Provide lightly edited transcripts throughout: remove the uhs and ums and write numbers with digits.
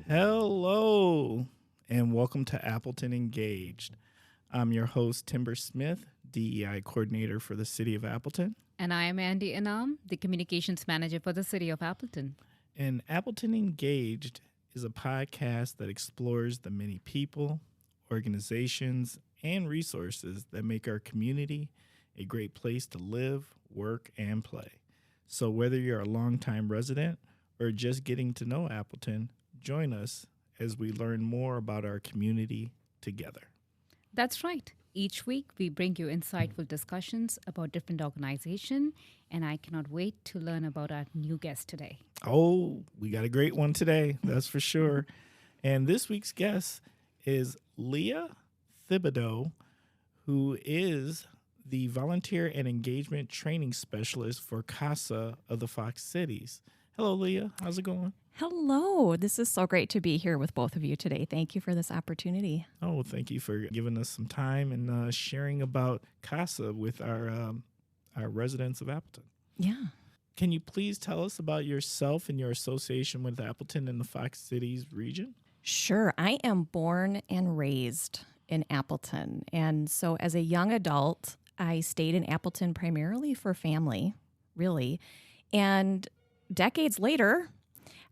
Hello, and welcome to Appleton Engaged. I'm your host, Timber Smith, DEI coordinator for the City of Appleton. And I am Andy Anam, the communications manager for the City of Appleton. And Appleton Engaged is a podcast that explores the many people, organizations, and resources that make our community a great place to live, work, and play. So whether you're a longtime resident or just getting to know Appleton, join us as we learn more about our community together. That's right. Each week, we bring you insightful discussions about different organizations, and I cannot wait to learn about our new guest today. Oh, we got a great one today, that's for sure. And this week's guest is Leah Thibodeau, who is the Volunteer and Engagement Training Specialist for CASA of the Fox Cities. Hello, Leah. How's it going? Hello. This is so great to be here with both of you today. Thank you for this opportunity. Oh, thank you for giving us some time and sharing about CASA with our residents of Appleton. Yeah. Can you please tell us about yourself and your association with Appleton and the Fox Cities region? Sure. I am born and raised in Appleton. And so as a young adult, I stayed in Appleton primarily for family, really. And decades later,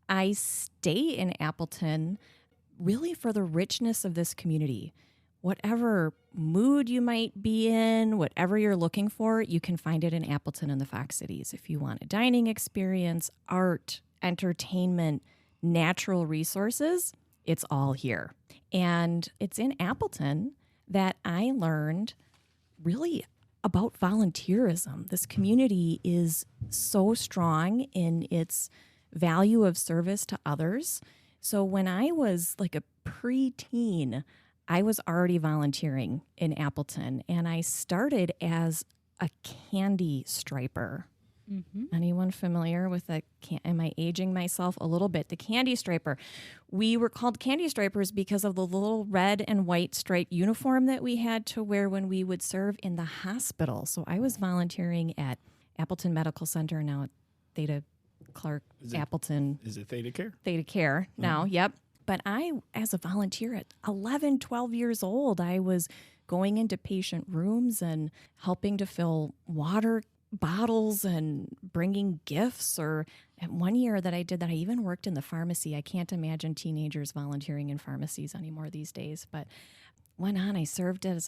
I stay in Appleton really for the richness of this community. Whatever mood you might be in, whatever you're looking for, you can find it in Appleton and the Fox Cities. If you want a dining experience, art, entertainment, natural resources, it's all here. And it's in Appleton that I learned really about volunteerism. This community is so strong in its value of service to others. So when I was like a preteen, I was already volunteering in Appleton, and I started as a candy striper. Mm-hmm. Anyone familiar with am I aging myself a little bit? The candy striper. We were called candy stripers because of the little red and white striped uniform that we had to wear when we would serve in the hospital. So I was volunteering at Appleton Medical Center, now at Theta Clark Appleton. Is it Theta Care? Theta Care now, yep. But I, as a volunteer at 11, 12 years old, I was going into patient rooms and helping to fill water bottles and bringing gifts. Or at one year that I did that, I even worked in the pharmacy. I can't imagine teenagers volunteering in pharmacies anymore these days. But went on, I served on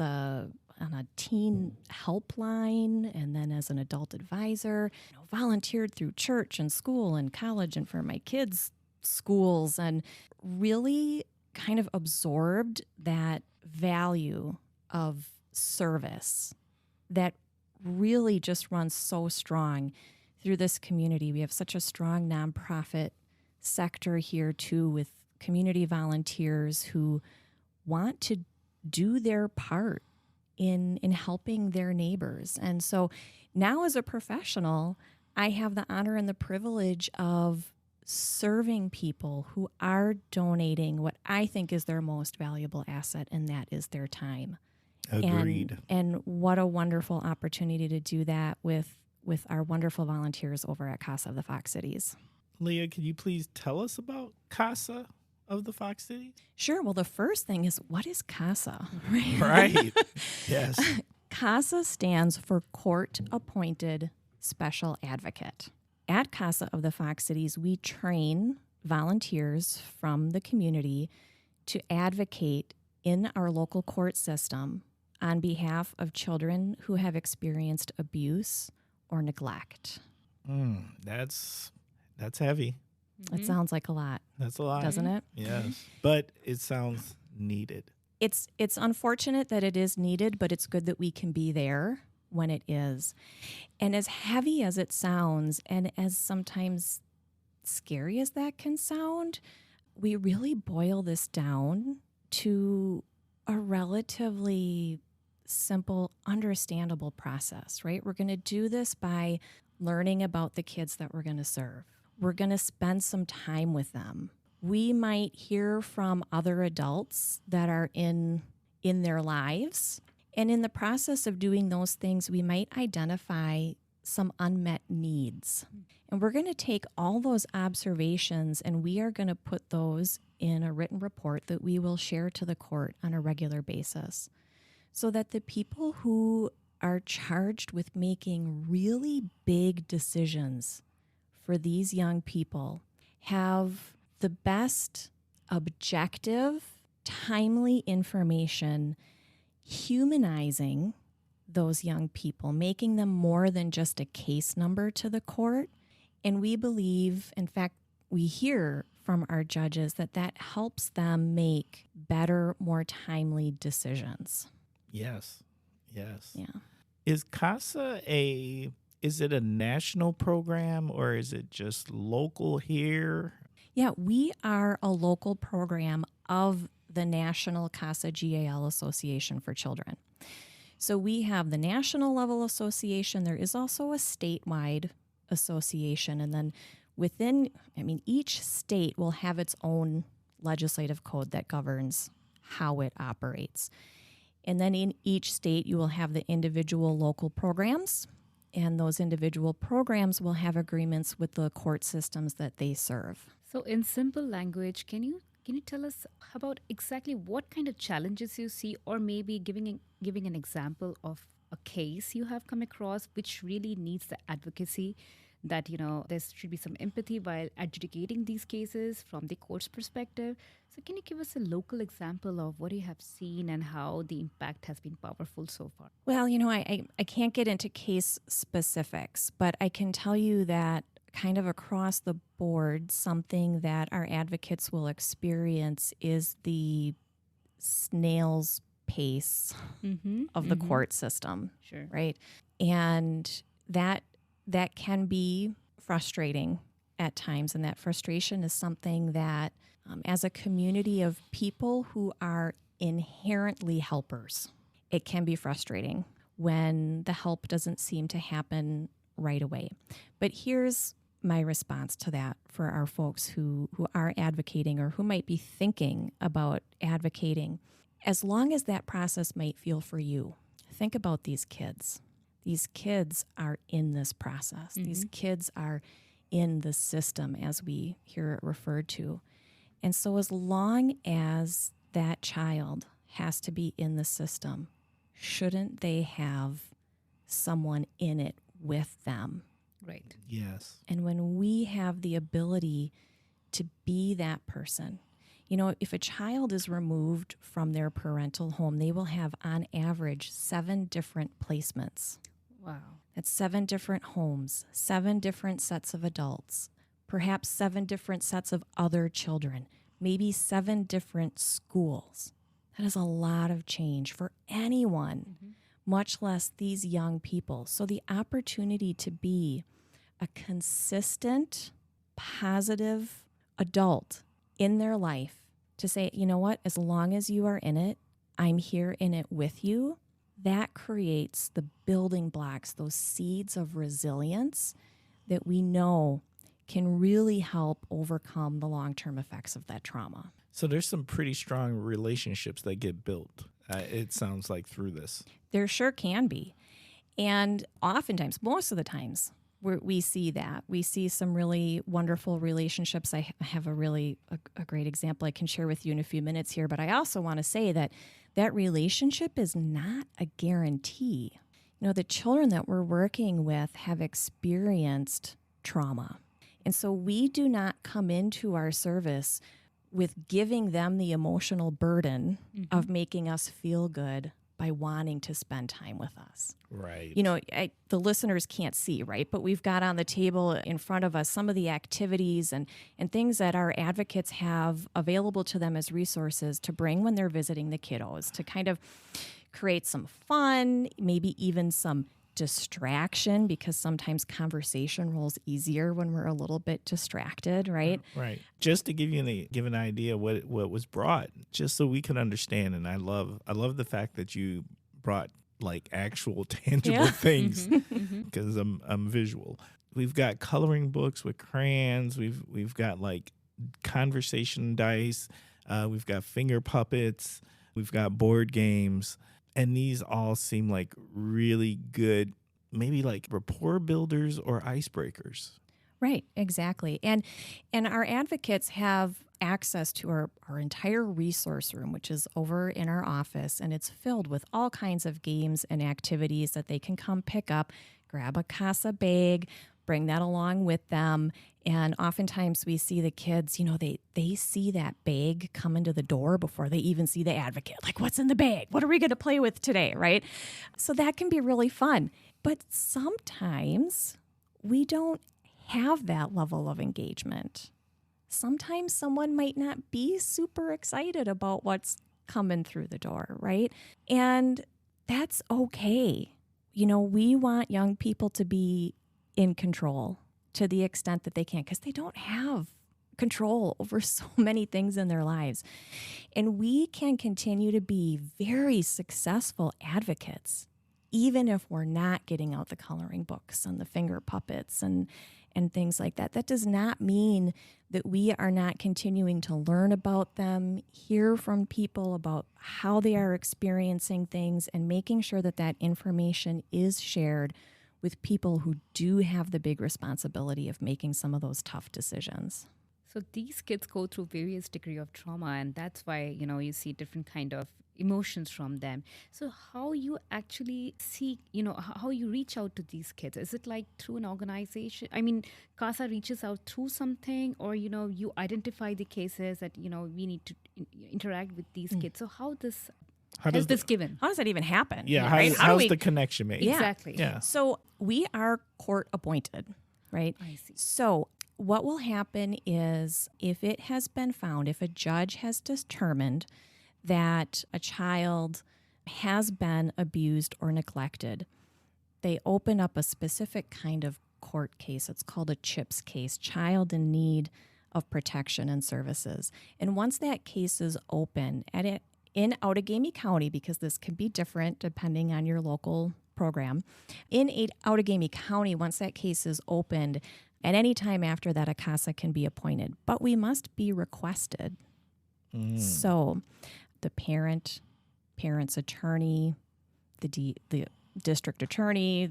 a teen helpline and then as an adult advisor, volunteered through church and school and college and for my kids' schools, and really kind of absorbed that value of service that really just runs so strong through this community. We have such a strong nonprofit sector here too, with community volunteers who want to do their part in helping their neighbors. And so now as a professional, I have the honor and the privilege of serving people who are donating what I think is their most valuable asset, and that is their time. Agreed. And what a wonderful opportunity to do that with our wonderful volunteers over at CASA of the Fox Cities. Leah, can you please tell us about CASA of the Fox Cities? Sure. Well, the first thing is, what is CASA? Right. Yes. CASA stands for Court Appointed Special Advocate. At CASA of the Fox Cities, we train volunteers from the community to advocate in our local court system on behalf of children who have experienced abuse or neglect. That's heavy. Mm-hmm. It sounds like a lot. That's a lot. Doesn't it? Yes. But it sounds needed. It's unfortunate that it is needed, but it's good that we can be there when it is. And as heavy as it sounds, and as sometimes scary as that can sound, we really boil this down to a relatively simple, understandable process, right? We're going to do this by learning about the kids that we're going to serve. We're going to spend some time with them. We might hear from other adults that are in their lives. And in the process of doing those things, we might identify some unmet needs. And we're going to take all those observations and we are going to put those in a written report that we will share to the court on a regular basis so that the people who are charged with making really big decisions for these young people have the best objective, timely information, humanizing those young people, making them more than just a case number to the court. And we believe, in fact, we hear from our judges that that helps them make better, more timely decisions. Yes. Yes. Yeah. Is CASA is it a national program or is it just local here? Yeah, we are a local program of the National CASA GAL Association for Children. So we have the national level association. There is also a statewide association. And then each state will have its own legislative code that governs how it operates. And then in each state, you will have the individual local programs, and those individual programs will have agreements with the court systems that they serve. So in simple language, can you tell us about exactly what kind of challenges you see, or maybe giving an example of a case you have come across which really needs the advocacy that, there should be some empathy while adjudicating these cases from the court's perspective. So can you give us a local example of what you have seen and how the impact has been powerful so far? Well, I can't get into case specifics, but I can tell you that kind of across the board, something that our advocates will experience is the snail's pace of the court system. Sure. Right? And that can be frustrating at times, and that frustration is something that as a community of people who are inherently helpers, it can be frustrating when the help doesn't seem to happen right away. But here's my response to that for our folks who are advocating or who might be thinking about advocating. As long as that process might feel for you, think about these kids. These kids are in this process. These kids are in the system, as we hear it referred to. And so as long as that child has to be in the system, shouldn't they have someone in it with them? Right. Yes. And when we have the ability to be that person, if a child is removed from their parental home, they will have on average 7 different placements. Wow. That's 7 different homes, 7 different sets of adults, perhaps 7 different sets of other children, maybe 7 different schools. That is a lot of change for anyone, much less these young people. So the opportunity to be a consistent, positive adult in their life, to say, you know what, as long as you are in it, I'm here in it with you. That creates the building blocks, those seeds of resilience that we know can really help overcome the long-term effects of that trauma. So there's some pretty strong relationships that get built, it sounds like, through this. There sure can be. And oftentimes, most of the times, we see that. We see some really wonderful relationships. I have a great example I can share with you in a few minutes here, but I also want to say that relationship is not a guarantee. The children that we're working with have experienced trauma. And so we do not come into our service with giving them the emotional burden of making us feel good by wanting to spend time with us. Right. The listeners can't see, right? But we've got on the table in front of us some of the activities and things that our advocates have available to them as resources to bring when they're visiting the kiddos, to kind of create some fun, maybe even some distraction, because sometimes conversation rolls easier when we're a little bit distracted, right? Right. Just to give an idea what was brought, just so we can understand. And I love the fact that you brought like actual tangible things, because I'm visual. We've got coloring books with crayons. We've got like conversation dice. We've got finger puppets. We've got board games. And these all seem like really good, maybe like rapport builders or icebreakers. Right, exactly. And our advocates have access to our entire resource room, which is over in our office, and it's filled with all kinds of games and activities that they can come pick up, grab a CASA bag, bring that along with them. And oftentimes we see the kids, they see that bag come into the door before they even see the advocate. Like, what's in the bag? What are we going to play with today, right? So that can be really fun. But sometimes we don't have that level of engagement. Sometimes someone might not be super excited about what's coming through the door, right? And that's okay. We want young people to be in control to the extent that they can, because they don't have control over so many things in their lives. And we can continue to be very successful advocates, even if we're not getting out the coloring books and the finger puppets and things like that. That does not mean that we are not continuing to learn about them, hear from people about how they are experiencing things, and making sure that that information is shared with people who do have the big responsibility of making some of those tough decisions. So these kids go through various degree of trauma, and that's why, you see different kind of emotions from them. So how you actually see, how you reach out to these kids? Is it like through an organization? I mean, CASA reaches out through something, or, you identify the cases that, we need to interact with these kids. So how does this given? How does that even happen? Yeah, right? how's the connection made? Yeah. Exactly. Yeah. So we are court appointed, right? I see. So what will happen is if it has been found, if a judge has determined that a child has been abused or neglected, they open up a specific kind of court case. It's called a CHIPS case, Child in Need of Protection and Services. And once that case is open, in Outagamie County, because this can be different depending on your local program, in Outagamie County, once that case is opened, at any time after that, a CASA can be appointed. But we must be requested. So the parent's attorney, the district attorney,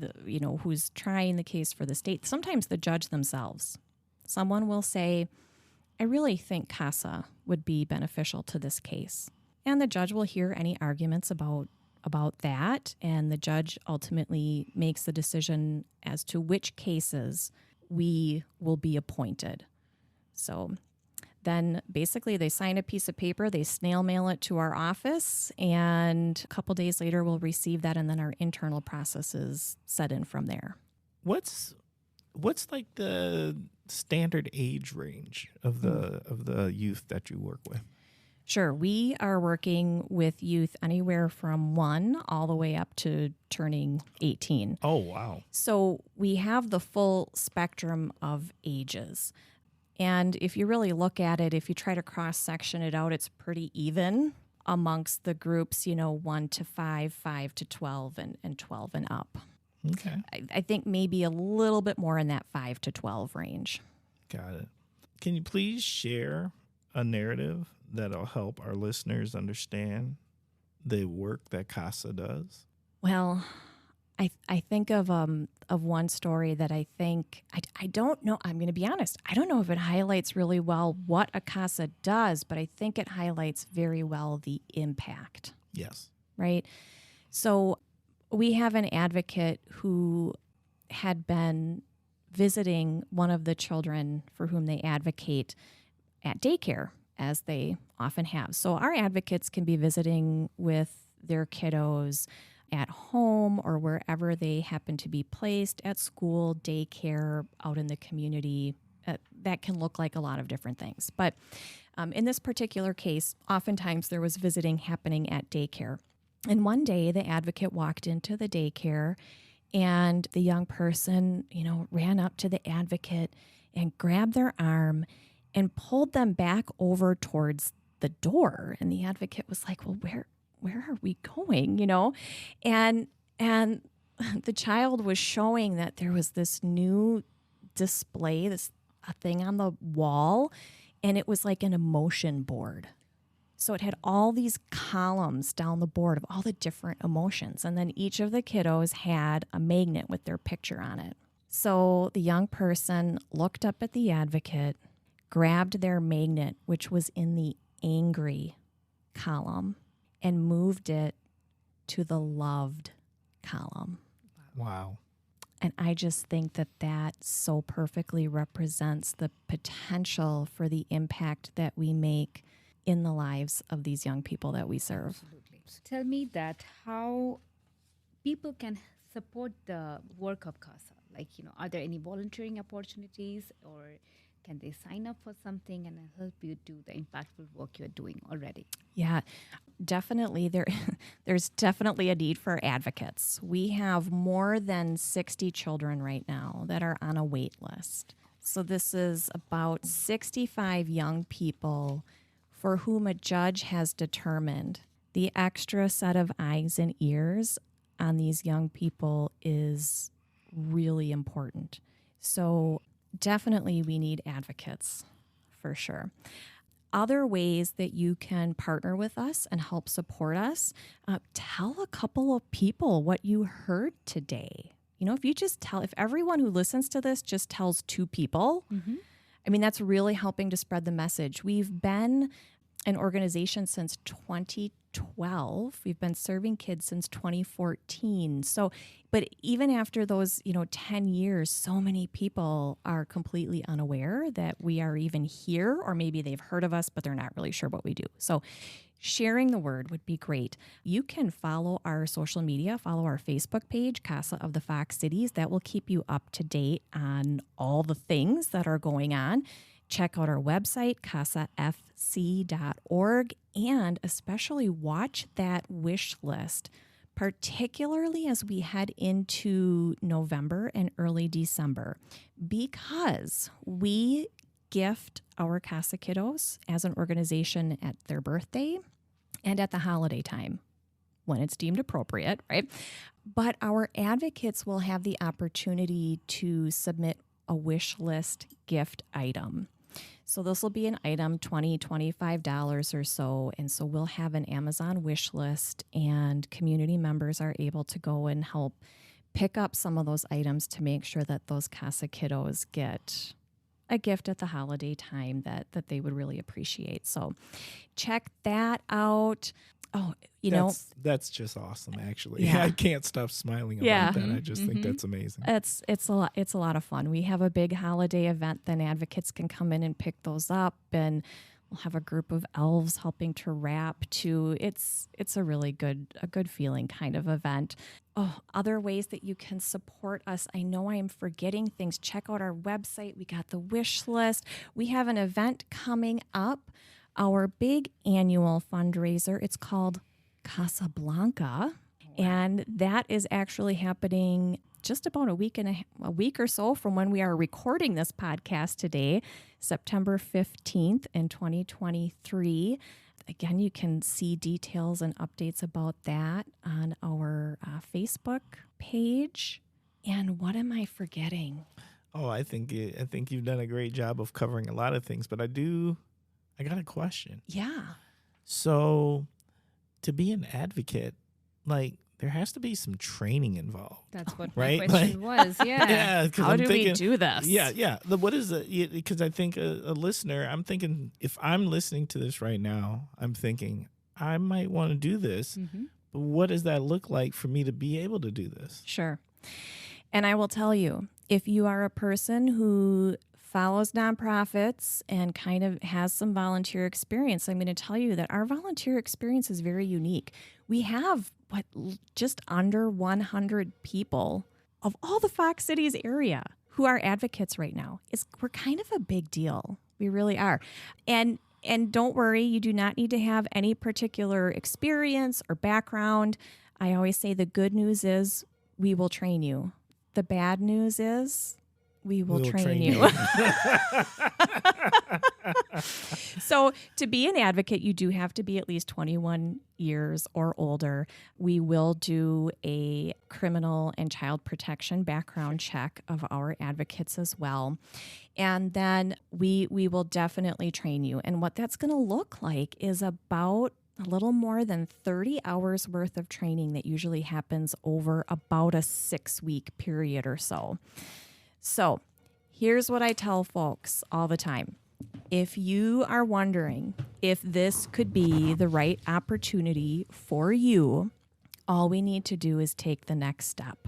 who's trying the case for the state, sometimes the judge themselves. Someone will say, I really think CASA would be beneficial to this case. And the judge will hear any arguments about that, and the judge ultimately makes the decision as to which cases we will be appointed. So then basically they sign a piece of paper, they snail mail it to our office, and a couple days later we'll receive that, and then our internal process is set in from there. What's like the standard age range of the youth that you work with? Sure. We are working with youth anywhere from 1 all the way up to turning 18. Oh, wow. So we have the full spectrum of ages. And if you really look at it, if you try to cross-section it out, it's pretty even amongst the groups, 1 to 5, 5 to 12, and 12 and up. Okay. I think maybe a little bit more in that 5 to 12 range. Got it. Can you please share a narrative that'll help our listeners understand the work that CASA does? Well, I think of one story that I think, I don't know, I'm going to be honest, I don't know if it highlights really well what a CASA does, but I think it highlights very well the impact. Yes. Right? So we have an advocate who had been visiting one of the children for whom they advocate at daycare, as they often have. So our advocates can be visiting with their kiddos at home or wherever they happen to be placed, at school, daycare, out in the community. That can look like a lot of different things. But in this particular case, oftentimes there was visiting happening at daycare. And one day the advocate walked into the daycare, and the young person, ran up to the advocate and grabbed their arm and pulled them back over towards the door. And the advocate was like, well, where are we going? And the child was showing that there was this new display, a thing on the wall, and it was like an emotion board. So it had all these columns down the board of all the different emotions. And then each of the kiddos had a magnet with their picture on it. So the young person looked up at the advocate, grabbed their magnet, which was in the angry column, and moved it to the loved column. Wow. And I just think that that so perfectly represents the potential for the impact that we make in the lives of these young people that we serve. Absolutely. So tell me that how people can support the work of CASA. Like, are there any volunteering opportunities, or can they sign up for something and help you do the impactful work you're doing already? Yeah, definitely. There's definitely a need for advocates. We have more than 60 children right now that are on a wait list. So this is about 65 young people for whom a judge has determined the extra set of eyes and ears on these young people is really important. So definitely we need advocates for sure. Other ways that you can partner with us and help support us, tell a couple of people what you heard today. If everyone who listens to this just tells 2 people, I mean, that's really helping to spread the message. We've been an organization since 2012. We've been serving kids since 2014. But even after those, 10 years, so many people are completely unaware that we are even here, or maybe they've heard of us, but they're not really sure what we do. So sharing the word would be great. You can follow our social media, follow our Facebook page, CASA of the Fox Cities. That will keep you up to date on all the things that are going on. Check out our website, casafc.org, and especially watch that wish list, particularly as we head into November and early December, because we gift our CASA kiddos as an organization at their birthday and at the holiday time when it's deemed appropriate, right? But our advocates will have the opportunity to submit a wish list gift item. So this will be an item, $20, $25 or so. And so we'll have an Amazon wish list, and community members are able to go and help pick up some of those items to make sure that those CASA kiddos get a gift at the holiday time that they would really appreciate. So check that out. Oh, that's just awesome, actually. Yeah. I can't stop smiling about that. I just think that's amazing. It's a lot of fun. We have a big holiday event, then advocates can come in and pick those up, and we'll have a group of elves helping to wrap too. It's a really good feeling kind of event. Oh, other ways that you can support us. I know I am forgetting things. Check out our website. We got the wish list. We have an event coming up, our big annual fundraiser. It's called Casablanca, and that is actually happening just about a week or so from when we are recording this podcast today, September 15th in 2023. Again, you can see details and updates about that on our Facebook page. And what am I forgetting? Oh, I think you've done a great job of covering a lot of things, but I got a question. Yeah. So to be an advocate, there has to be some training involved. That's what right? my question was. Yeah. Yeah. How do we do this? Yeah. What is it? Because I think a listener, I'm thinking, if I'm listening to this right now, I'm thinking I might want to do this. But what does that look like for me to be able to do this? Sure. And I will tell you, if you are a person who follows nonprofits and kind of has some volunteer experience, I'm going to tell you that our volunteer experience is very unique. We have just under 100 people of all the Fox Cities area who are advocates right now. We're kind of a big deal. We really are. And don't worry, you do not need to have any particular experience or background. I always say the good news is we will train you. The bad news is we will train you. So to be an advocate, you do have to be at least 21 years or older. We will do a criminal and child protection background check of our advocates as well. And then we will definitely train you. And what that's going to look like is about a little more than 30 hours worth of training that usually happens over about a 6-week period or so. So here's what I tell folks all the time. if you are wondering if this could be the right opportunity for you, all we need to do is take the next step.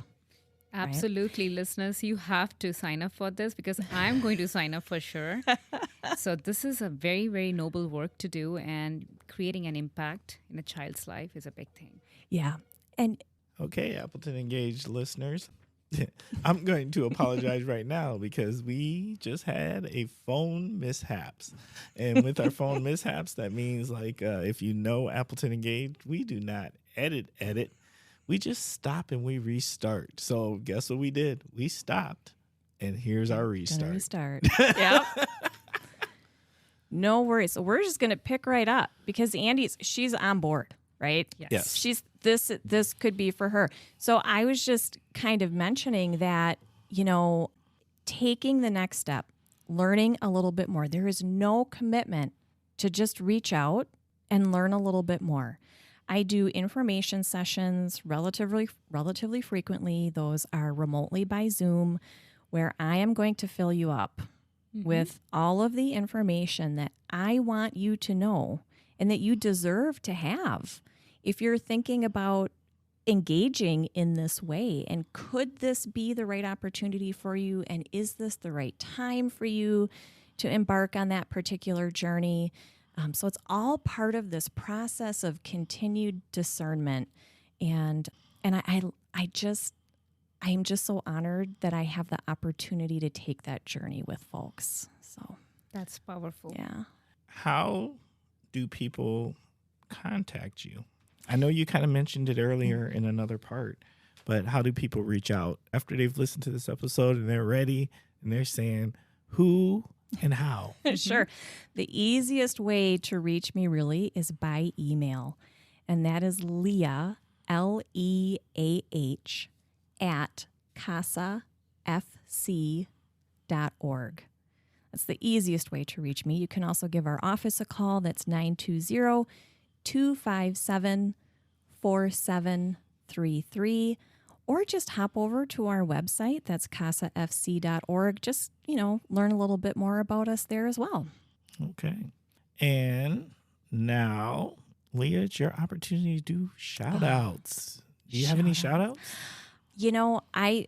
Absolutely, listeners, you have to sign up for this because I'm going to sign up for sure. So this is a very, very noble work to do, and creating an impact in a child's life is a big thing. Yeah. And Okay, Appleton Engaged listeners. I'm going to apologize right now because we just had a phone mishaps. And with our phone mishaps, that means if you know Appleton Engaged, we do not edit. We just stop and we restart. So guess what we did? We stopped, and here's our restart. gonna restart. Yep. No worries. So we're just gonna pick right up because she's on board, right? Yes. She's this could be for her. So I was just kind of mentioning that, taking the next step, learning a little bit more. There is no commitment to just reach out and learn a little bit more. I do information sessions relatively frequently. Those are remotely by Zoom, where I am going to fill you up with all of the information that I want you to know and that you deserve to have. If you're thinking about engaging in this way, and could this be the right opportunity for you, and is this the right time for you to embark on that particular journey? So it's all part of this process of continued discernment, and I'm just so honored that I have the opportunity to take that journey with folks. So That's powerful. yeah. How do people contact you? I know you kind of mentioned it earlier in another part, but how do people reach out after they've listened to this episode and they're ready and they're saying who and how? Sure. The easiest way to reach me really is by email, and that is Leah, Leah, at CASAFC.org. That's the easiest way to reach me. You can also give our office a call. That's 920-257-4733. Or just hop over to our website. That's CASAFC.org. Just, learn a little bit more about us there as well. Okay. And now, Leah, it's your opportunity to do shout outs. Do you have any shout outs? I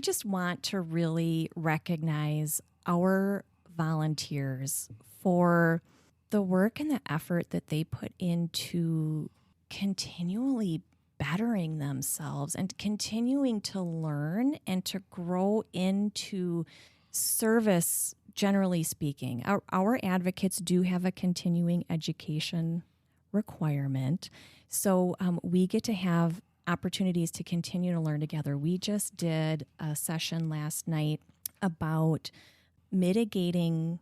just want to really recognize our volunteers for the work and the effort that they put into continually bettering themselves and continuing to learn and to grow into service, generally speaking. Our advocates do have a continuing education requirement. So we get to have opportunities to continue to learn together. We just did a session last night about mitigating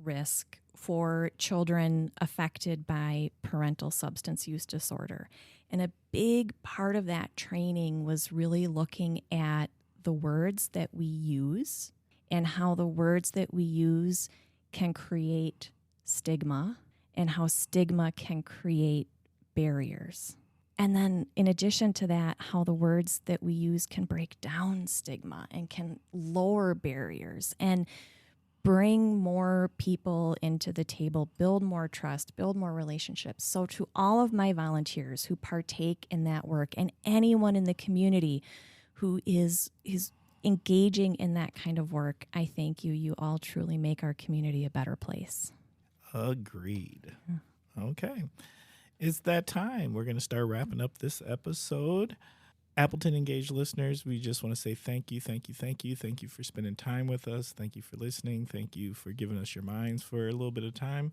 risk for children affected by parental substance use disorder. And a big part of that training was really looking at the words that we use and how the words that we use can create stigma and how stigma can create barriers. And then in addition to that, how the words that we use can break down stigma and can lower barriers and bring more people into the table, build more trust, build more relationships. So to all of my volunteers who partake in that work and anyone in the community who is engaging in that kind of work, I thank you. You all truly make our community a better place. Agreed. Okay. It's that time. We're going to start wrapping up this episode. Appleton Engaged listeners, we just want to say thank you. Thank you for spending time with us. Thank you for listening. Thank you for giving us your minds for a little bit of time.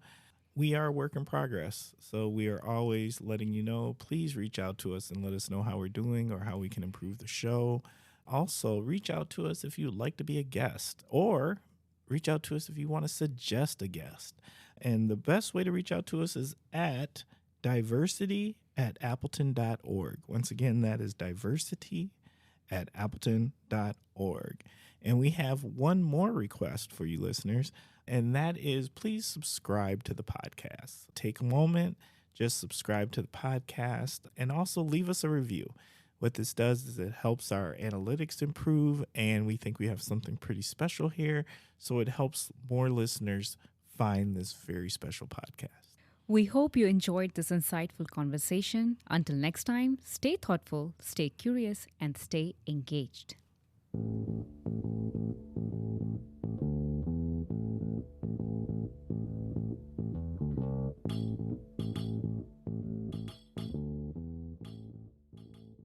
We are a work in progress, so we are always letting you know. Please reach out to us and let us know how we're doing or how we can improve the show. Also, reach out to us if you'd like to be a guest, or reach out to us if you want to suggest a guest. And the best way to reach out to us is at diversity@appleton.org. Once again, that is diversity@appleton.org. And we have one more request for you listeners, and that is please subscribe to the podcast. Take a moment, just subscribe to the podcast, and also leave us a review. What this does is it helps our analytics improve, and we think we have something pretty special here, so it helps more listeners find this very special podcast. We hope you enjoyed this insightful conversation. Until next time, stay thoughtful, stay curious, and stay engaged.